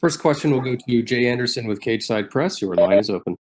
First question will go to Jay Anderson with Cage Side Press. Your line is open.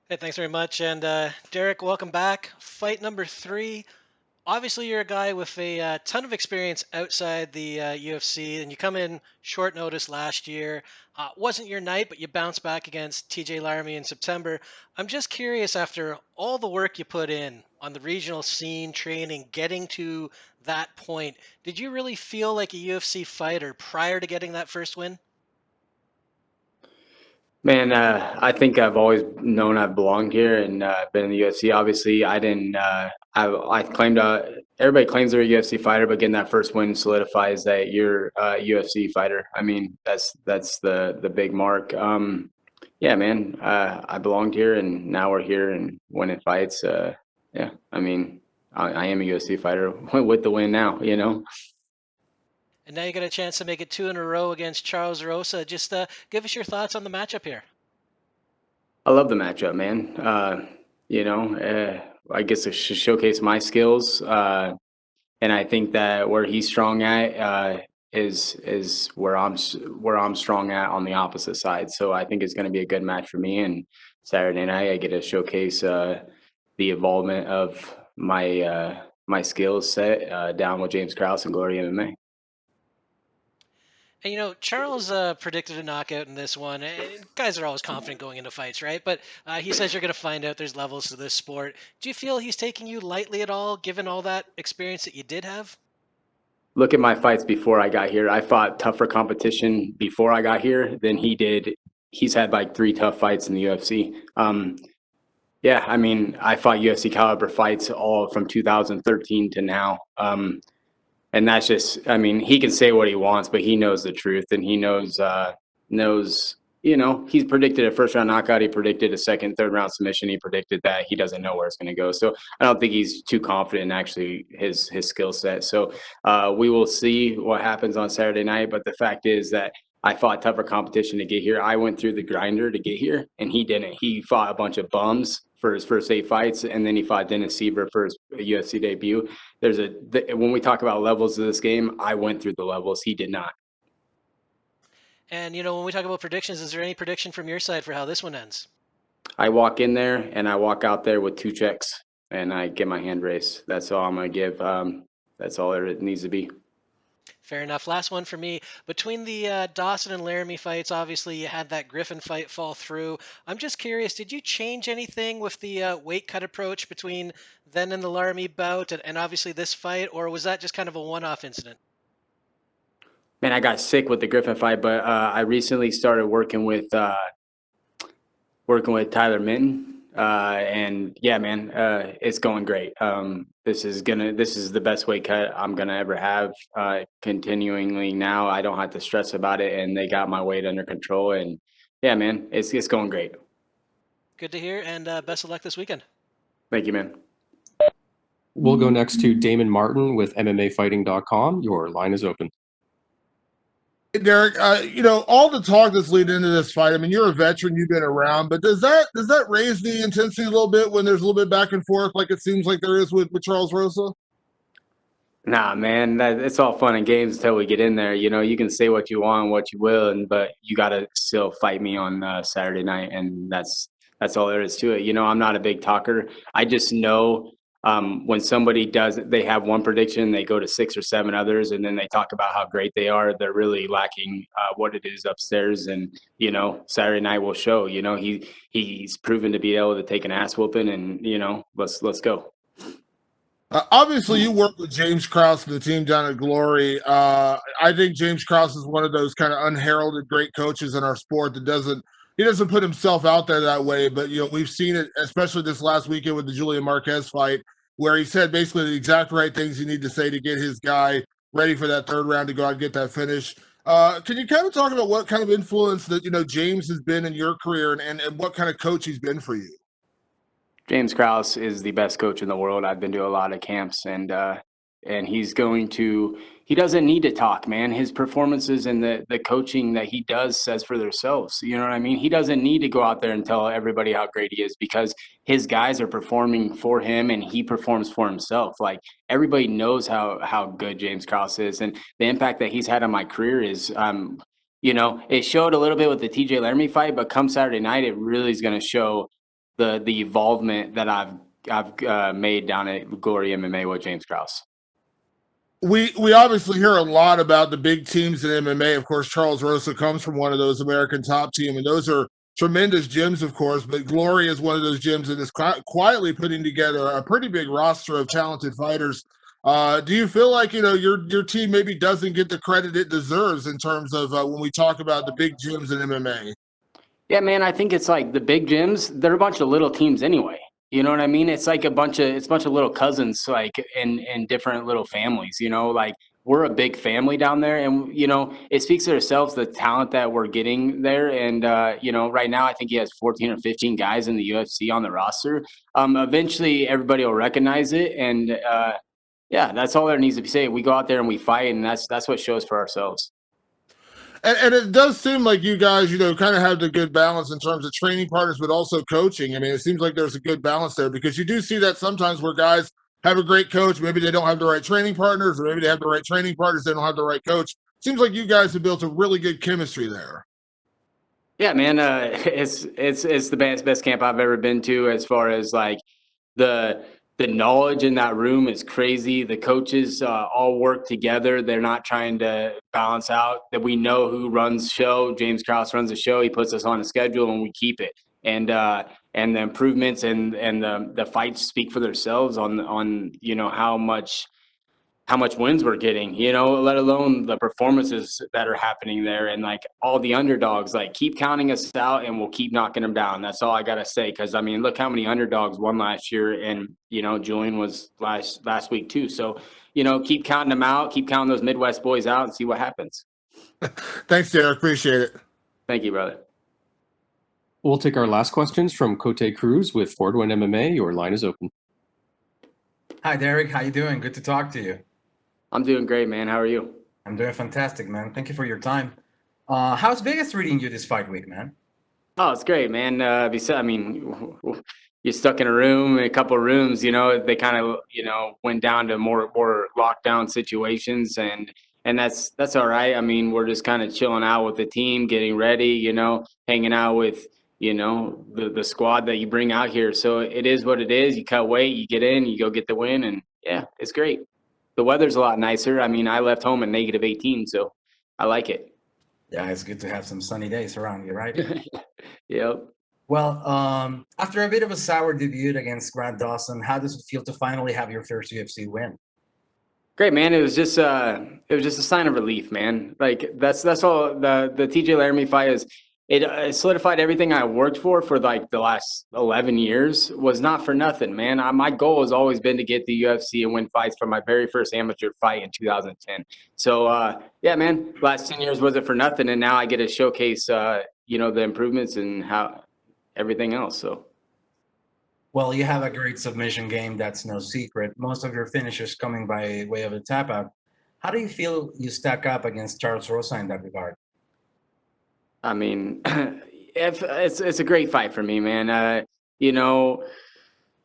Hey, thanks very much. And Darrick, welcome back. Fight number 3. Obviously, you're a guy with a ton of experience outside the UFC, and you come in short notice last year. Wasn't your night, but you bounced back against TJ Laramie in September. I'm just curious, after all the work you put in on the regional scene, training, getting to that point, did you really feel like a UFC fighter prior to getting that first win? Man, I think I've always known I've belonged here and been in the UFC. Obviously, I didn't. I claimed. Everybody claims they're a UFC fighter, but getting that first win solidifies that you're a UFC fighter. I mean, that's the big mark. Yeah, man. I belonged here, and now we're here and winning fights. Yeah, I mean, I am a UFC fighter with the win now. And now you got a chance to make it 2 in a row against Charles Rosa. Just give us your thoughts on the matchup here. I love the matchup, man. I guess to showcase my skills, and I think that where he's strong at is where I'm strong at on the opposite side. So I think it's going to be a good match for me. And Saturday night, I get to showcase the involvement of my skills set down with James Krause and Glory MMA. And Charles predicted a knockout in this one. And guys are always confident going into fights, right? But he says you're going to find out there's levels to this sport. Do you feel he's taking you lightly at all, given all that experience that you did have? Look at my fights before I got here. I fought tougher competition before I got here than he did. He's had like 3 tough fights in the UFC. Yeah, I mean, I fought UFC caliber fights all from 2013 to now. And that's just, I mean, he can say what he wants, but he knows the truth, and he knows, he's predicted a first round knockout. He predicted a second, third round submission. He predicted that he doesn't know where it's going to go. So I don't think he's too confident in actually his skill set. So we will see what happens on Saturday night. But the fact is that I fought tougher competition to get here. I went through the grinder to get here, and he didn't. He fought a bunch of bums for his first 8 fights, and then he fought Dennis Siever for his UFC debut. When we talk about levels of this game, I went through the levels. He did not. And when we talk about predictions, is there any prediction from your side for how this one ends? I walk in there and I walk out there with 2 checks, and I get my hand raised. That's all I'm gonna give. That's all it needs to be. Fair enough. Last one for me. Between the Dawson and Laramie fights, obviously you had that Griffin fight fall through. I'm just curious, did you change anything with the weight cut approach between then and the Laramie bout and obviously this fight, or was that just kind of a one-off incident? Man, I got sick with the Griffin fight, but I recently started working with Tyler Minton, and yeah, man, it's going great. This is the best weight cut I'm gonna ever have. Continuingly now, I don't have to stress about it, and they got my weight under control. And yeah, man, it's going great. Good to hear, and best of luck this weekend. Thank you, man. We'll go next to Damon Martin with MMAfighting.com. Your line is open. Hey, Darrick, all the talk that's leading into this fight. I mean, you're a veteran, you've been around, but does that raise the intensity a little bit when there's a little bit back and forth, like it seems like there is with Charles Rosa? Nah, man, it's all fun and games until we get in there. You can say what you want, what you will, but you gotta still fight me on Saturday night, and that's all there is to it. I'm not a big talker. I just know when somebody they have one prediction, they go to 6 or 7 others, and then they talk about how great they are. They're really lacking what it is upstairs, and Saturday night will show. He's proven to be able to take an ass whooping, and let's go. Obviously, you work with James Krause and the team down at Glory. I think James Krause is one of those kind of unheralded great coaches in our sport that doesn't put himself out there that way. But we've seen it, especially this last weekend with the Julian Marquez fight, where he said basically the exact right things you need to say to get his guy ready for that third round to go out and get that finish. Can you kind of talk about what kind of influence that James has been in your career, and what kind of coach he's been for you? James Krause is the best coach in the world. I've been to a lot of camps, and he doesn't need to talk, man. His performances and the coaching that he does says for themselves. You know what I mean? He doesn't need to go out there and tell everybody how great he is, because his guys are performing for him and he performs for himself. Like, everybody knows how good James Krause is, and the impact that he's had on my career is it showed a little bit with the TJ Laramie fight, but come Saturday night, it really is going to show the involvement that I've made down at Glory MMA with James Krause. We obviously hear a lot about the big teams in MMA. Of course, Charles Rosa comes from one of those American top team, and those are tremendous gyms, of course. But Glory is one of those gyms that is quietly putting together a pretty big roster of talented fighters. Do you feel like your team maybe doesn't get the credit it deserves in terms of when we talk about the big gyms in MMA? Yeah, man, I think it's like the big gyms, they're a bunch of little teams anyway. You know what I mean? It's like a bunch of little cousins, like in different little families, like we're a big family down there, and it speaks to ourselves, the talent that we're getting there. And right now I think he has 14 or 15 guys in the UFC on the roster. Eventually everybody will recognize it, and yeah, that's all there needs to be said. We go out there and we fight, and that's what shows for ourselves. And it does seem like you guys, kind of have the good balance in terms of training partners, but also coaching. I mean, it seems like there's a good balance there, because you do see that sometimes where guys have a great coach, maybe they don't have the right training partners, or maybe they have the right training partners, they don't have the right coach. Seems like you guys have built a really good chemistry there. Yeah, man, it's the best camp I've ever been to, as far as like the knowledge in that room is crazy. The coaches all work together. They're not trying to balance out. That we know who runs show. James Krause runs the show. He puts us on a schedule, and we keep it. And the improvements and the fights speak for themselves on how much wins we're getting, let alone the performances that are happening there. And like all the underdogs, like keep counting us out and we'll keep knocking them down. That's all I got to say. Cause I mean, look how many underdogs won last year, and, Julian was last week too. So, keep counting them out, keep counting those Midwest boys out, and see what happens. Thanks, Darrick. Appreciate it. Thank you, brother. We'll take our last questions from Cote Cruz with Ford One MMA. Your line is open. Hi, Darrick. How you doing? Good to talk to you. I'm doing great, man. How are you? I'm doing fantastic, man. Thank you for your time. How's Vegas treating you this fight week, man? Oh, it's great, man. I mean, you're stuck in a room, a couple of rooms, they kind of, went down to more lockdown situations, and that's all right. I mean, we're just kind of chilling out with the team, getting ready, hanging out with, the squad that you bring out here. So it is what it is. You cut weight, you get in, you go get the win, and yeah, it's great. The weather's a lot nicer. I mean, I left home at -18, so I like it. Yeah, it's good to have some sunny days around you, right? Yep. Well, after a bit of a sour debut against Grant Dawson, how does it feel to finally have your first UFC win? Great, man. It was just a sign of relief, man. Like that's all. The TJ Laramie fight is. It solidified everything I worked for like the last 11 years. Was not for nothing, man. My goal has always been to get the UFC and win fights from my very first amateur fight in 2010. So yeah, man, last 10 years wasn't for nothing, and now I get to showcase the improvements and how everything else. So. Well, you have a great submission game. That's no secret. Most of your finishes coming by way of a tap out. How do you feel you stack up against Charles Rosa in that regard? I mean, it's a great fight for me, man.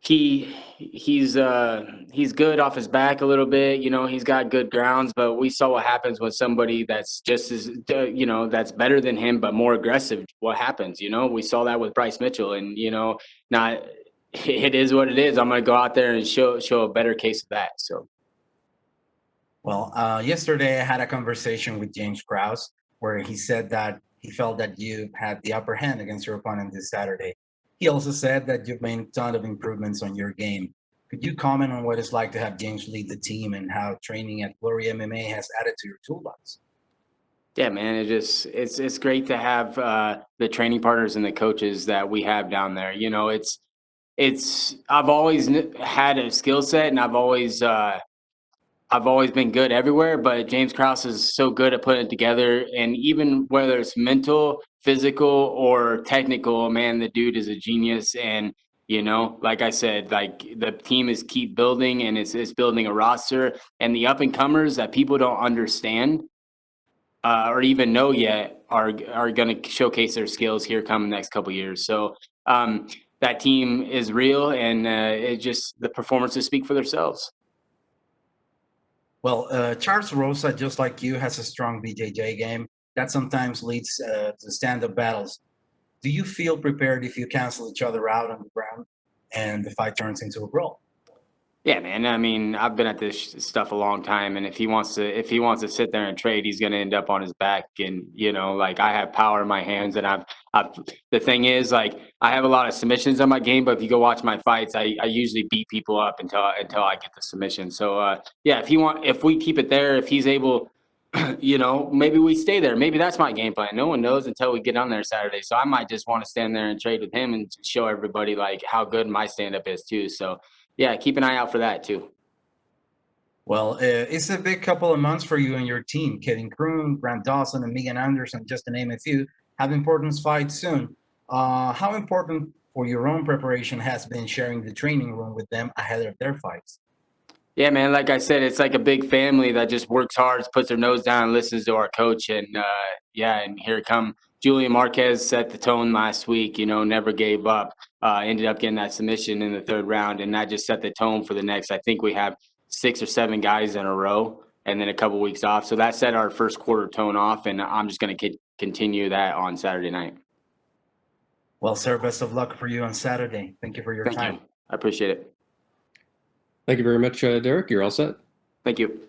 He's good off his back a little bit. He's got good grounds, but we saw what happens when somebody that's just as that's better than him but more aggressive. What happens? We saw that with Bryce Mitchell, and not. It is what it is. I'm going to go out there and show a better case of that. So. Well, yesterday I had a conversation with James Krause where he said that he felt that you had the upper hand against your opponent this Saturday. He also said that you've made a ton of improvements on your game. Could you comment on what it's like to have James lead the team and how training at Glory MMA has added to your toolbox? Yeah, man, it's great to have the training partners and the coaches that we have down there. I've always had a skill set, and I've always been good everywhere, but James Krause is so good at putting it together. And even whether it's mental, physical, or technical, man, the dude is a genius. And, like I said, like the team is keep building, and it's building a roster, and the up and comers that people don't understand or even know yet are going to showcase their skills here come the next couple of years. So that team is real, and the performances speak for themselves. Well, Charles Rosa, just like you, has a strong BJJ game. that sometimes leads to stand-up battles. Do you feel prepared if you cancel each other out on the ground and the fight turns into a brawl? Yeah, man. I mean, I've been at this stuff a long time, and if he wants to sit there and trade, he's going to end up on his back. And like I have power in my hands, and I've. The thing is, like, I have a lot of submissions on my game, but if you go watch my fights, I usually beat people up until I get the submission. So yeah, if we keep it there, if he's able, maybe we stay there. Maybe that's my game plan. No one knows until we get on there Saturday. So I might just want to stand there and trade with him and show everybody like how good my stand up is too. So yeah, keep an eye out for that too. Well, it's a big couple of months for you and your team. Kevin Kroon, Grant Dawson, and Megan Anderson, just to name a few, have important fights soon. How important for your own preparation has been sharing the training room with them ahead of their fights? Yeah, man. Like I said, it's like a big family that just works hard, puts their nose down, and listens to our coach. And and here come Julian Marquez set the tone last week. Never gave up. Ended up getting that submission in the third round, and that just set the tone for the next. I think we have 6 or 7 guys in a row, and then a couple weeks off. So that set our first quarter tone off, and I'm just going to continue that on Saturday night. Well, sir, best of luck for you on Saturday. Thank you for your time. Thank you. I appreciate it. Thank you very much, Darrick. You're all set. Thank you.